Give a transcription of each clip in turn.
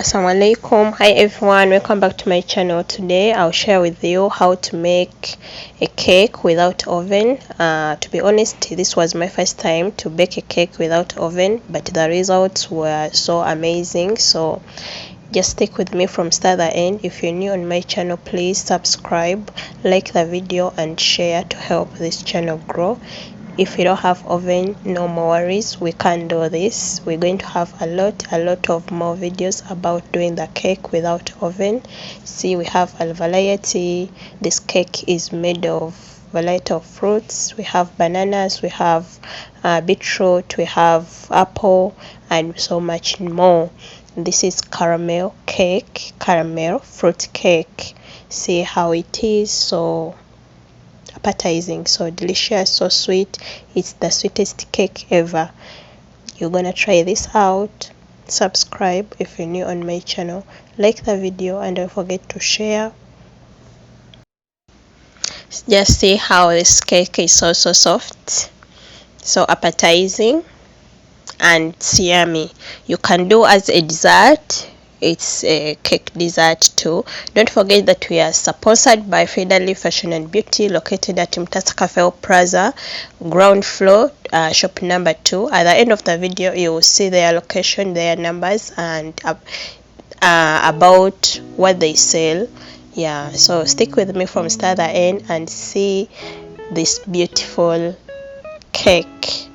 Assalamu alaikum. Hi everyone, welcome back to my channel. Today I'll share with you how to make a cake without oven. To be honest, this was my first time to bake a cake without oven, but the results were so amazing. So just stick with me from start to end. If you're new on my channel, please subscribe, like the video and share to help this channel grow. If you don't have oven, no more worries, we can do this. We're going to have a lot of more videos about doing the cake without oven. See, we have a variety. This cake is made of variety of fruits. We have bananas, we have beetroot, we have apple and so much more. This is caramel fruit cake. See how it is, so appetizing, so delicious, so sweet. It's the sweetest cake ever. You're gonna try this out. Subscribe if you're new on my channel, like the video and don't forget to share. Just see how this cake is so soft, so appetizing and it's yummy. You can do as a dessert. It's a cake dessert too. Don't forget that we are sponsored by Federally Fashion and Beauty, located at Mtasa Cafe Plaza, ground floor, shop number 2. At the end of the video you will see their location, their numbers and about what they sell. Yeah, so stick with me from start to end and see this beautiful cake.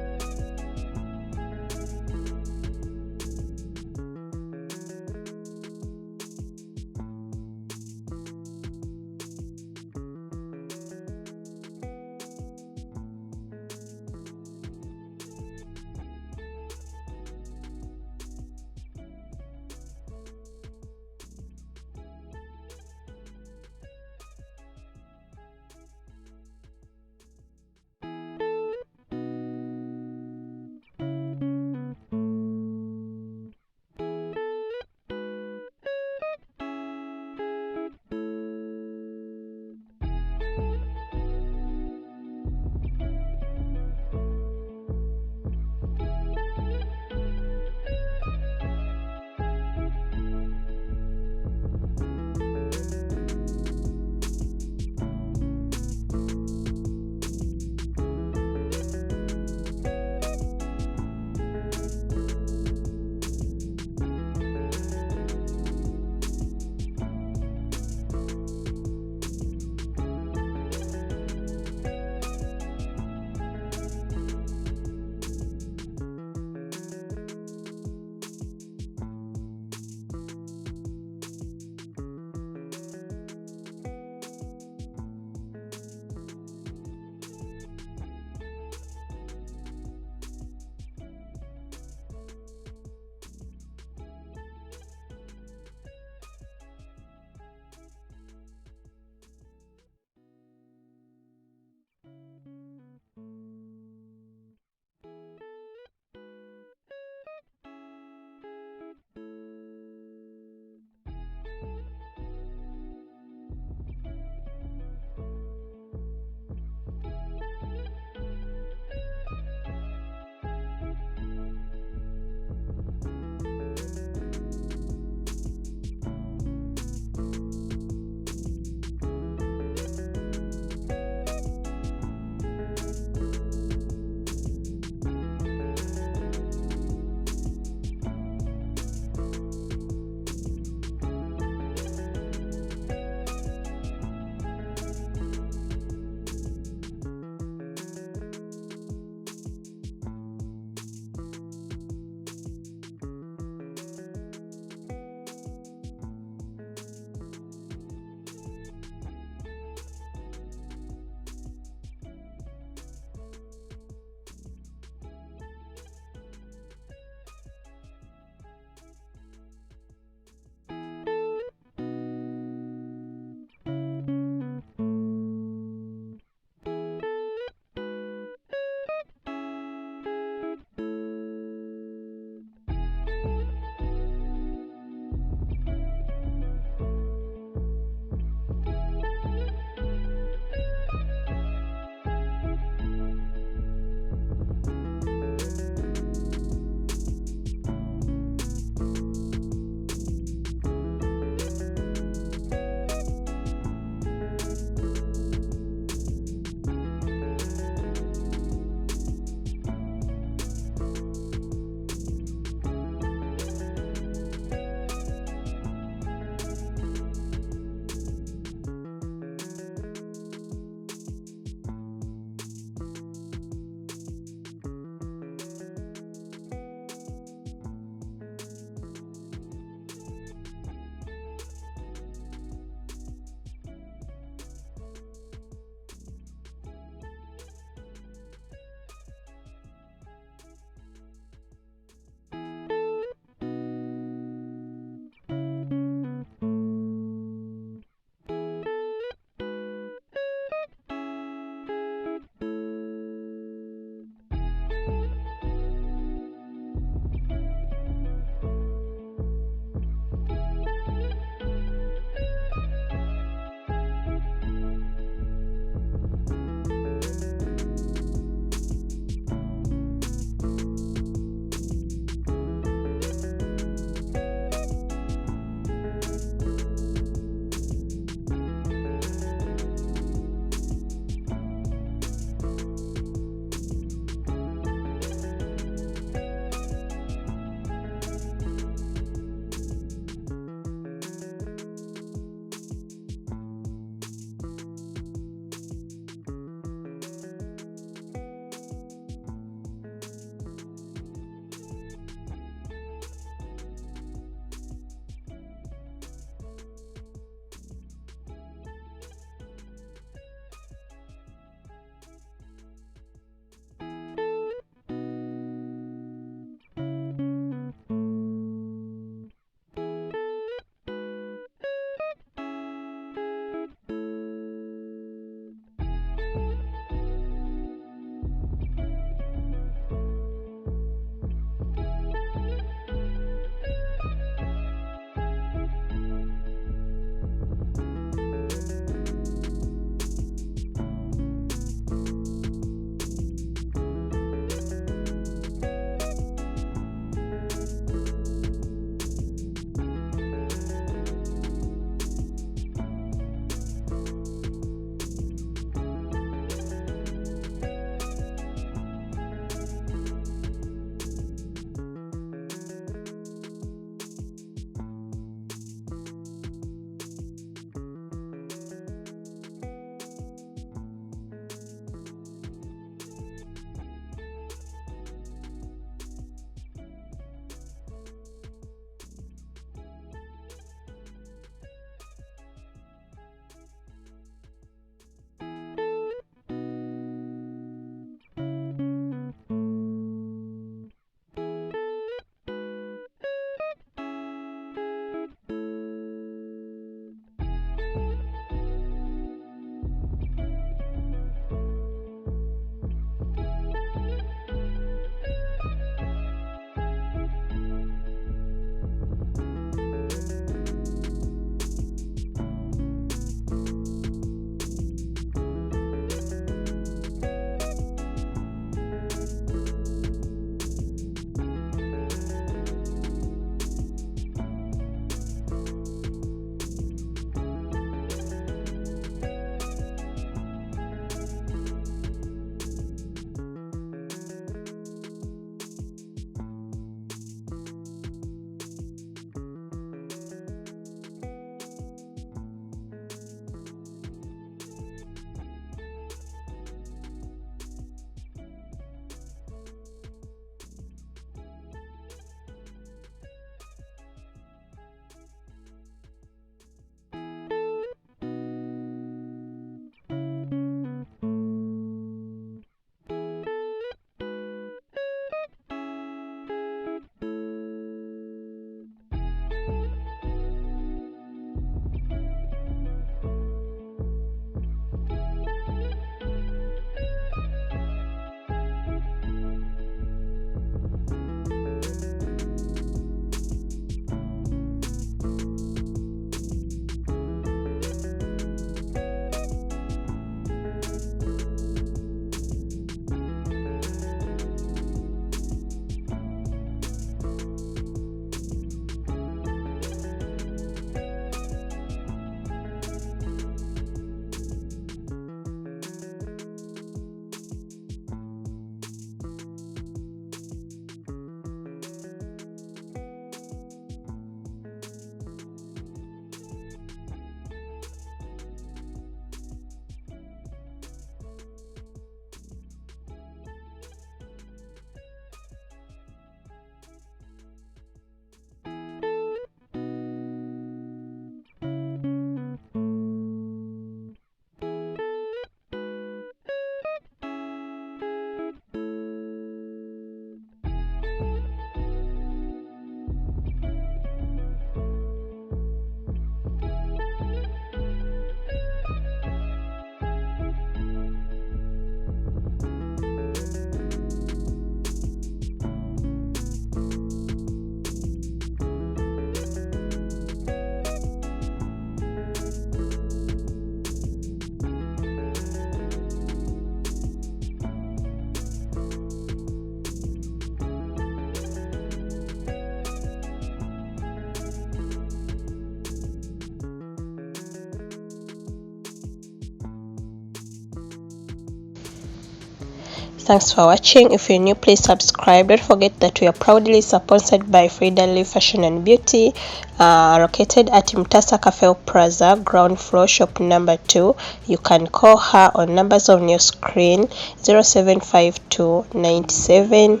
Thanks for watching. If you're new, please subscribe. Don't forget that we are proudly sponsored by Frida Lee Fashion and Beauty, located at Mtasa Cafe Plaza, ground floor, shop number 2. You can call her on numbers on your screen: 0752 97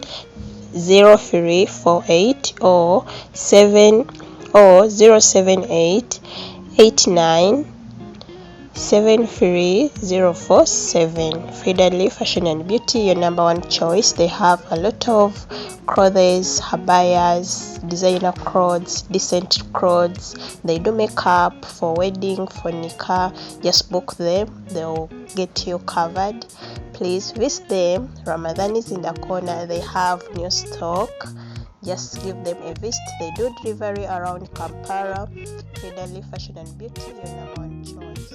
0348 or 078 89 73047. Frida Lee Fashion and Beauty, your number one choice. They have a lot of clothes, habayas, designer clothes, decent clothes. They do makeup for wedding, for nikah. Just book them, they'll get you covered. Please visit them. Ramadan is in the corner. They have new stock. Just give them a visit. They do delivery around Kampala. Frida Lee Fashion and Beauty, your number one choice.